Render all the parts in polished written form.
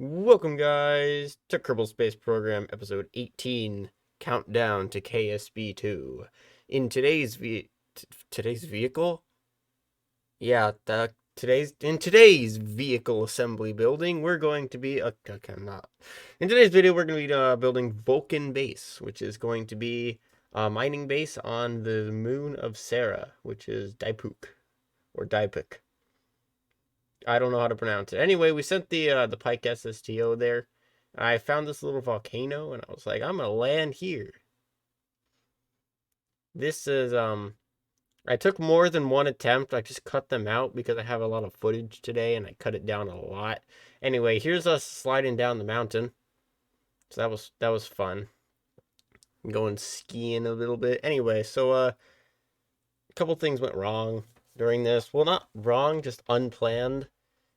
Welcome, guys, to Kerbal Space Program episode 18, Countdown to KSP 2. In today's vehicle? Yeah, in today's vehicle assembly building, we're going to be okay, not. In today's video, we're going to be building Vulcan Base, which is going to be a mining base on the moon of Sera, which is Dipuc or Dipuc. I don't know how to pronounce it. Anyway, we sent the Pike SSTO there. I found this little volcano, and I was like, I'm gonna land here. This is I took more than one attempt. I just cut them out because I have a lot of footage today, and I cut it down a lot. Anyway, here's us sliding down the mountain. So that was fun. Going skiing a little bit. Anyway, so a couple things went wrong during this. Well, not wrong, just unplanned,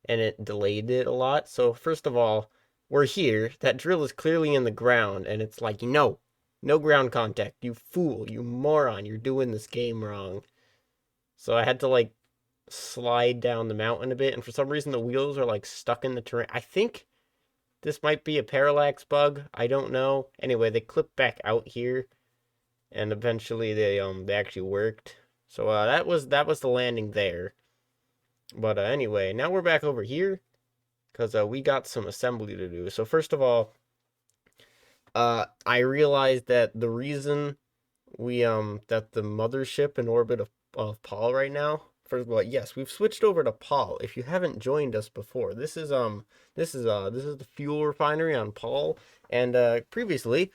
and it delayed it a lot. So first of all, we're here. That drill is clearly in the ground, and it's like, no ground contact. You fool, you moron, you're doing this game wrong. So I had to like slide down the mountain a bit, and for some reason the wheels are like stuck in the terrain. I think this might be a parallax bug. I don't know. Anyway, they clipped back out here, and eventually they actually worked. So that was the landing there. But anyway, now we're back over here because we got some assembly to do. So first of all, I realized that the reason that the mothership in orbit of Paul right now. First of all, yes, we've switched over to Paul. If you haven't joined us before, this is the fuel refinery on Paul, and previously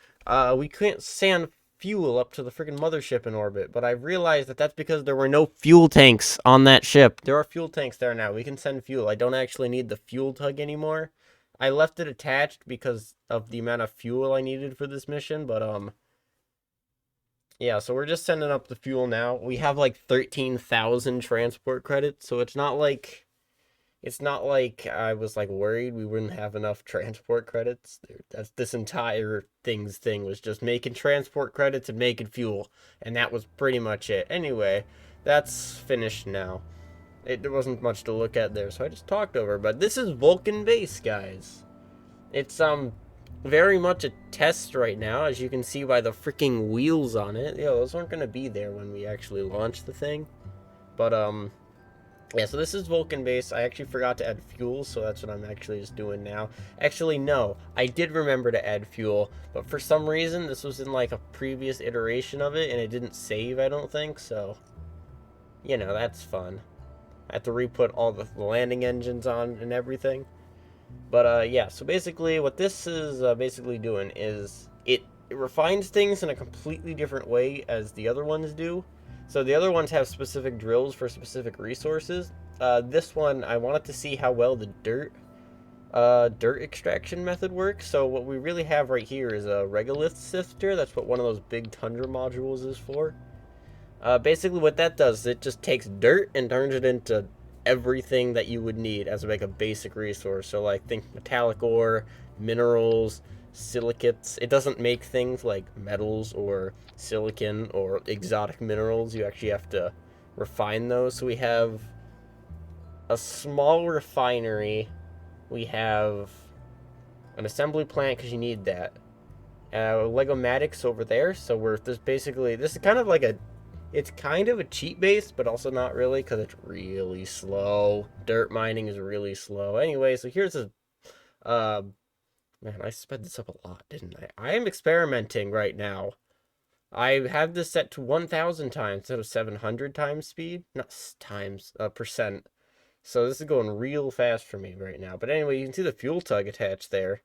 we couldn't send fuel up to the freaking mothership in orbit, but I realized that that's because there were no fuel tanks on that ship. There are fuel tanks there now. We can send fuel. I don't actually need the fuel tug anymore. I left it attached because of the amount of fuel I needed for this mission, but yeah, so we're just sending up the fuel now. We have like 13,000 transport credits, so it's not like I was like worried we wouldn't have enough transport credits. That's this entire thing was just making transport credits and making fuel, and that was pretty much it. Anyway, that's finished now. There wasn't much to look at there, so I just talked over. But this is Vulcan Base, guys. It's very much a test right now, as you can see by the freaking wheels on it. Yo, those aren't gonna be there when we actually launch the thing. But yeah, so this is Vulcan Base. I actually forgot to add fuel, so that's what I'm actually just doing now. Actually, no, I did remember to add fuel, but for some reason, this was in like a previous iteration of it, and it didn't save, I don't think, so, that's fun. I have to re-put all the landing engines on and everything. But yeah, so basically what this is basically doing is it refines things in a completely different way as the other ones do. So the other ones have specific drills for specific resources. This one, I wanted to see how well the dirt extraction method works. So what we really have right here is a regolith sifter. That's what one of those big tundra modules is for. Basically what that does is it just takes dirt and turns it into everything that you would need as like a basic resource. So like think metallic ore, minerals, silicates. It doesn't make things like metals or silicon or exotic minerals. You actually have to refine those. So we have a small refinery. We have an assembly plant because you need that. Legomatics over there. So this is kind of like it's kind of a cheat base, but also not really because it's really slow. Dirt mining is really slow. Anyway, so here's man, I sped this up a lot, didn't I? I am experimenting right now. I have this set to 1,000 times instead of 700 times speed. Not times, percent. So this is going real fast for me right now. But anyway, you can see the fuel tug attached there.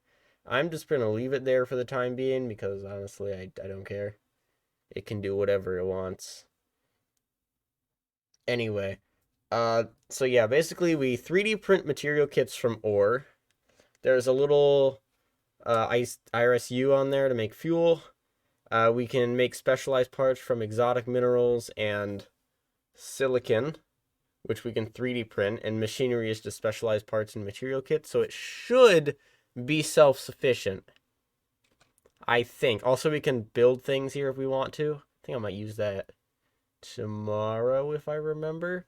I'm just going to leave it there for the time being because honestly, I don't care. It can do whatever it wants. Anyway, so yeah, basically we 3D print material kits from ore. There's a little IRSU on there to make fuel. We can make specialized parts from exotic minerals and silicon, which we can 3D print, and machinery is just specialized parts and material kits, so it should be self-sufficient, I think. Also, we can build things here if we want to. I think I might use that tomorrow if I remember.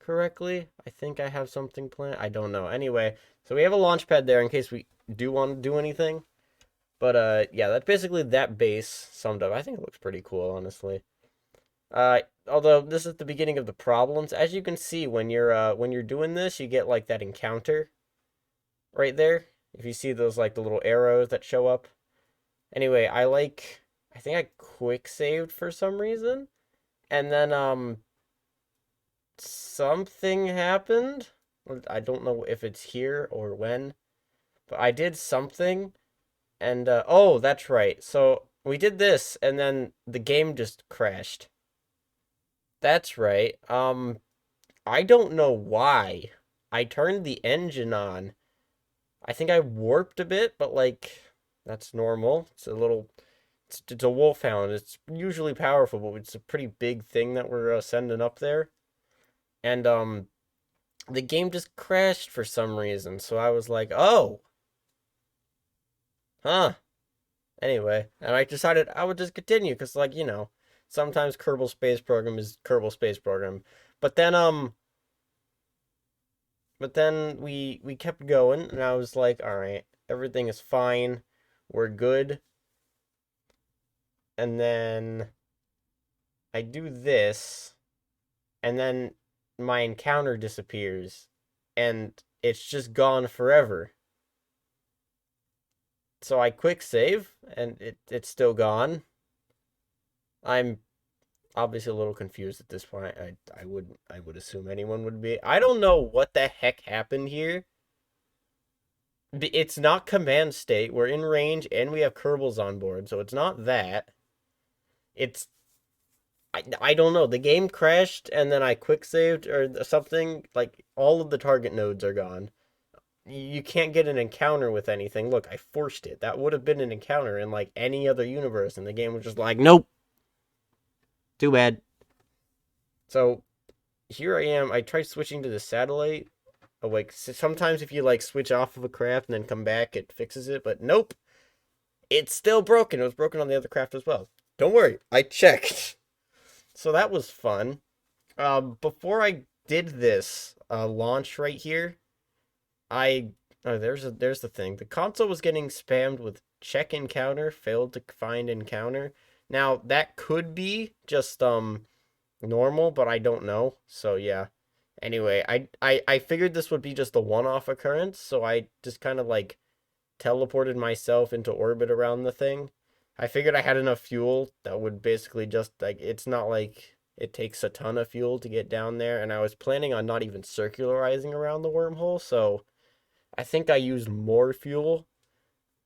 correctly. I think I have something planned. I don't know. Anyway, so we have a launch pad there in case we do want to do anything. But yeah, that's basically that base summed up. I think it looks pretty cool, honestly. Although this is the beginning of the problems. As you can see, when you're doing this, you get like that encounter right there. If you see those like the little arrows that show up. Anyway, I think I quick saved for some reason. And then something happened. I don't know if it's here or when, but I did something and oh, that's right. So we did this and then the game just crashed. That's right. I don't know why. I turned the engine on. I think I warped a bit, but like that's normal. It's a wolfhound. It's usually powerful, but it's a pretty big thing that we're sending up there. And the game just crashed for some reason. So I was like, "Oh, huh." Anyway, and I decided I would just continue because like, sometimes Kerbal Space Program is Kerbal Space Program. But then we kept going and I was like, "All right, everything is fine. We're good." And then I do this and then my encounter disappears and it's just gone forever. So I quick save and it's still gone. I'm obviously a little confused at this point. I would assume anyone would be. I don't know what the heck happened here. It's not command state. We're in range and we have Kerbals on board, so it's not that. It's I don't know. The game crashed and then I quick saved or something. Like all of the target nodes are gone. You can't get an encounter with anything. Look, I forced it. That would have been an encounter in like any other universe, and the game was just like, nope, too bad. So here I am. I tried switching to the satellite. Oh, like sometimes if you like switch off of a craft and then come back, it fixes it. But nope, it's still broken. It was broken on the other craft as well. Don't worry, I checked. So that was fun. Before I did this launch right here, I there's the thing. The console was getting spammed with check encounter, failed to find encounter. Now that could be just normal, but I don't know. So yeah. Anyway, I figured this would be just a one-off occurrence, so I just kind of like teleported myself into orbit around the thing. I figured I had enough fuel that would basically just like it's not like it takes a ton of fuel to get down there, and I was planning on not even circularizing around the wormhole, so I think I used more fuel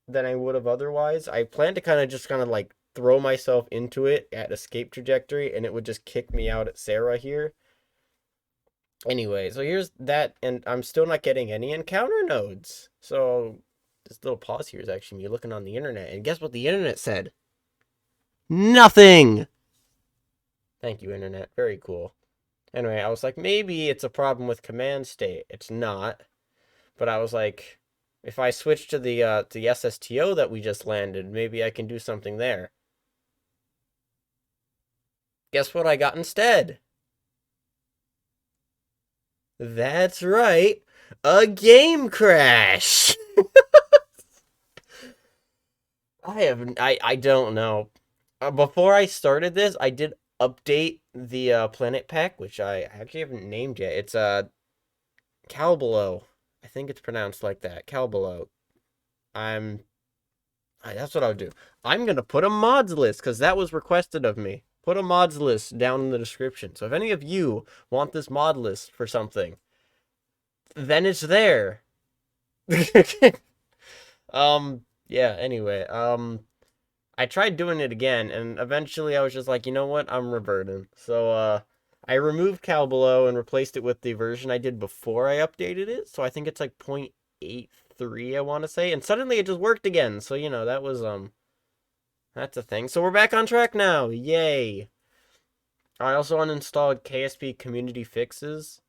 than I would have otherwise. I planned to kind of like throw myself into it at escape trajectory and it would just kick me out at Sera here. Anyway, so here's that, and I'm still not getting any encounter nodes. So this little pause here is actually me looking on the internet, and guess what the internet said? Nothing! Thank you, internet. Very cool. Anyway, I was like, maybe it's a problem with command state. It's not. But I was like, if I switch to the SSTO that we just landed, maybe I can do something there. Guess what I got instead? That's right, a game crash. I don't know. Before I started this, I did update the planet pack, which I actually haven't named yet. It's Calbelow. I think it's pronounced like that. Calbelow. I'm that's what I'll do. I'm gonna put a mods list because that was requested of me. Put a mods list down in the description. So if any of you want this mod list for something, then it's there. Yeah, anyway, I tried doing it again, and eventually I was just like, you know what? I'm reverting. So, I removed Calbelow and replaced it with the version I did before I updated it. So I think it's like 0.83, I want to say. And suddenly it just worked again. So, that was, that's a thing. So we're back on track now. Yay. I also uninstalled KSP Community Fixes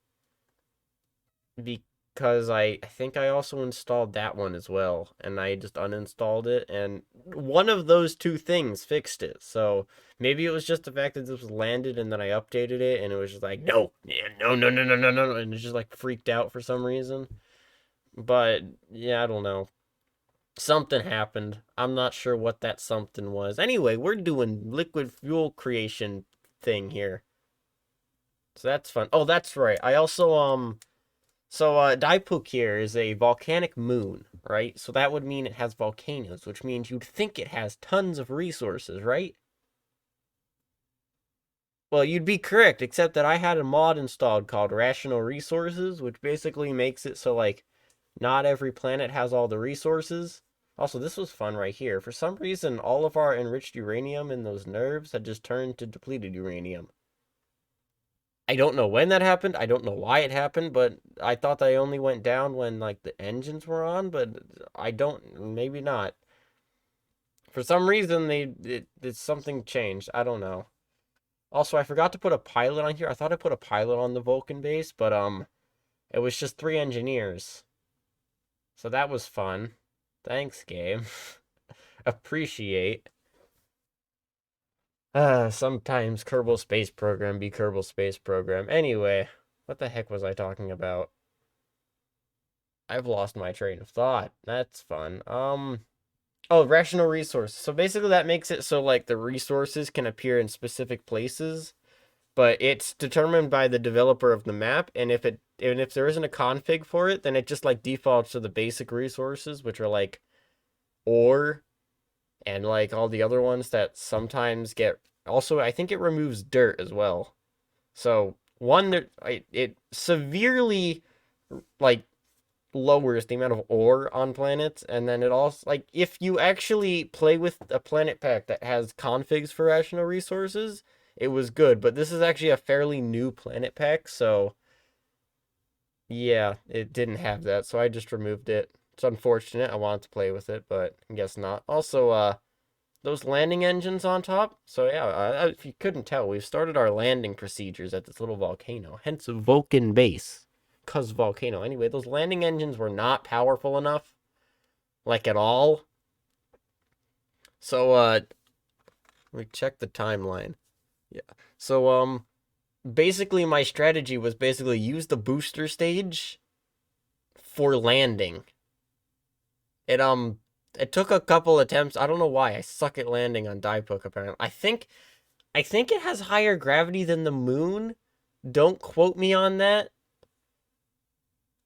because I think I also installed that one as well, and I just uninstalled it, and one of those two things fixed it. So maybe it was just the fact that this was landed and then I updated it and it was just like, no, yeah, no, no, no, no, no, no, and it just like freaked out for some reason. But yeah, I don't know. Something happened. I'm not sure what that something was. Anyway, we're doing liquid fuel creation thing here. So that's fun. Oh, that's right. I also Dipuc here is a volcanic moon, right? So that would mean it has volcanoes, which means you'd think it has tons of resources, right? Well, you'd be correct, except that I had a mod installed called Rational Resources, which basically makes it so, like, not every planet has all the resources. Also, this was fun right here. For some reason, all of our enriched uranium in those nerves had just turned to depleted uranium. I don't know when that happened. I don't know why it happened, but I thought they only went down when like the engines were on, but I don't, maybe not. For some reason something changed. I don't know. Also, I forgot to put a pilot on here. I thought I put a pilot on the Vulcan base, but it was just 3 engineers. So that was fun. Thanks, game. Appreciate. Sometimes Kerbal Space Program be Kerbal Space Program. Anyway, what the heck was I talking about? I've lost my train of thought. That's fun. Oh, rational resources. So basically that makes it so like the resources can appear in specific places, but it's determined by the developer of the map, and if there isn't a config for it, then it just like defaults to the basic resources, which are like ore and like all the other ones that sometimes get also I think it removes dirt as well. So one that it severely like lowers the amount of ore on planets, and then it also like if you actually play with a planet pack that has configs for rational resources, it was good, but this is actually a fairly new planet pack, so yeah, it didn't have that, so I just removed it. It's unfortunate. I wanted to play with it, but I guess not. Also, those landing engines on top. So yeah, if you couldn't tell, we've started our landing procedures at this little volcano, hence Vulcan Base. Cause volcano. Anyway, those landing engines were not powerful enough, like at all. So we check the timeline. Yeah. So basically my strategy was basically use the booster stage for landing. It took a couple attempts. I don't know why. I suck at landing on Dipuc apparently. I think it has higher gravity than the moon. Don't quote me on that.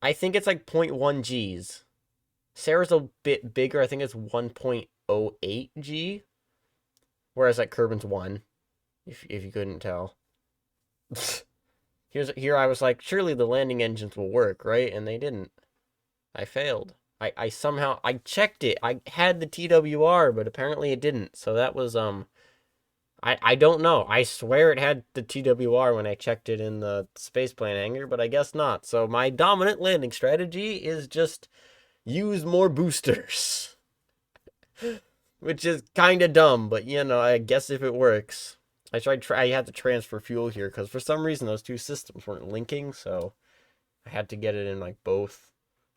I think it's like 0.1 Gs. Sera's a bit bigger. I think it's 1.08 G. Whereas like Kerbin's 1, if you couldn't tell. Here I was like, surely the landing engines will work, right? And they didn't. I failed. I somehow I checked it. I had the TWR, but apparently it didn't. So that was I don't know. I swear it had the TWR when I checked it in the spaceplane hangar, but I guess not. So my dominant landing strategy is just use more boosters. Which is kind of dumb, but you know, I guess if it works. I had to transfer fuel here because for some reason those two systems weren't linking, so I had to get it in like both.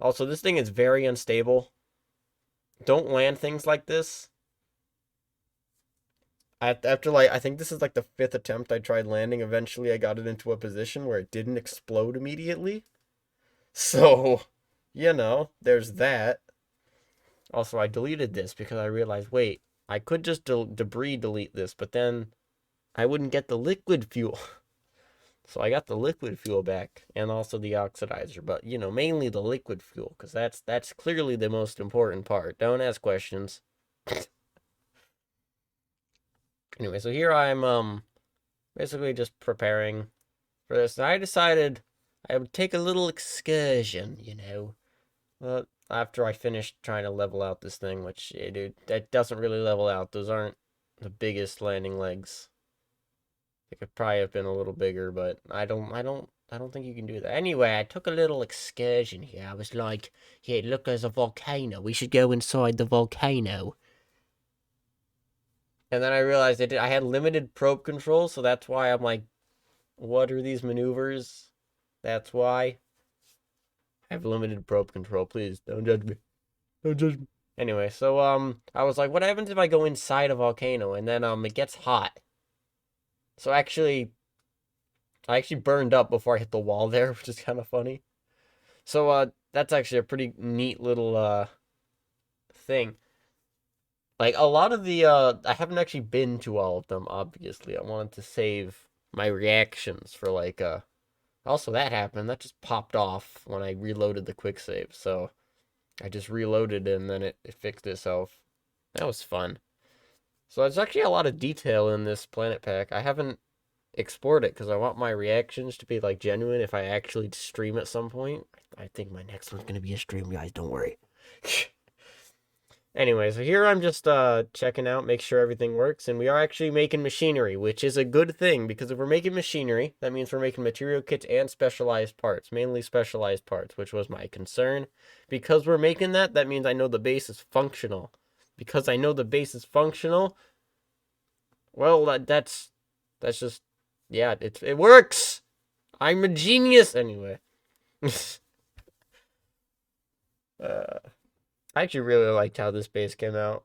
Also, this thing is very unstable. Don't land things like this. After like I think this is like the 5th attempt I tried landing. Eventually, I got it into a position where it didn't explode immediately. So, you know, there's that. Also, I deleted this because I realized, wait, I could just debris delete this, but then I wouldn't get the liquid fuel. So I got the liquid fuel back and also the oxidizer, but you know, mainly the liquid fuel because that's clearly the most important part. Don't ask questions. Anyway, so here I'm basically just preparing for this. And I decided I would take a little excursion, you know. After I finished trying to level out this thing, which, yeah, dude, that doesn't really level out. Those aren't the biggest landing legs. They could probably have been a little bigger, but I don't think you can do that. Anyway, I took a little excursion here. I was like, "Hey, look, there's a volcano. We should go inside the volcano." And then I realized I had limited probe control, so that's why I'm like, "What are these maneuvers?" That's why I have limited probe control. Please don't judge me. Don't judge me. Anyway, so I was like, what happens if I go inside a volcano and then it gets hot? So I actually burned up before I hit the wall there, which is kind of funny. So that's actually a pretty neat little thing. Like a lot of the I haven't actually been to all of them, obviously. I wanted to save my reactions for like also that happened. That just popped off when I reloaded the quick save. So I just reloaded and then it fixed itself. That was fun. So there's actually a lot of detail in this planet pack. I haven't explored it because I want my reactions to be like genuine if I actually stream at some point. I think my next one's gonna be a stream, guys. Don't worry. Anyway, so here I'm just checking out, make sure everything works, and we are actually making machinery, which is a good thing, because if we're making machinery, that means we're making material kits and specialized parts, mainly specialized parts, which was my concern. Because we're making that, that means I know the base is functional. Because I know the base is functional, well, that's just, yeah, it works! I'm a genius! Anyway. uh, I actually really liked how this base came out.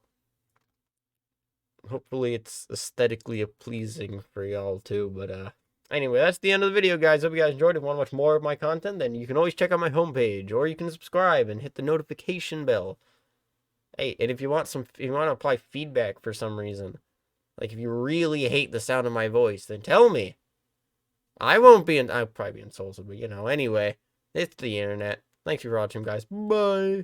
Hopefully it's aesthetically pleasing for y'all too, but anyway, that's the end of the video, guys. Hope you guys enjoyed. If you want to watch more of my content, then you can always check out my homepage, or you can subscribe and hit the notification bell. Hey, and if you want to apply feedback for some reason, like if you really hate the sound of my voice, then tell me. I'll probably be insulted, but anyway, it's the internet. Thanks for watching, guys. Bye.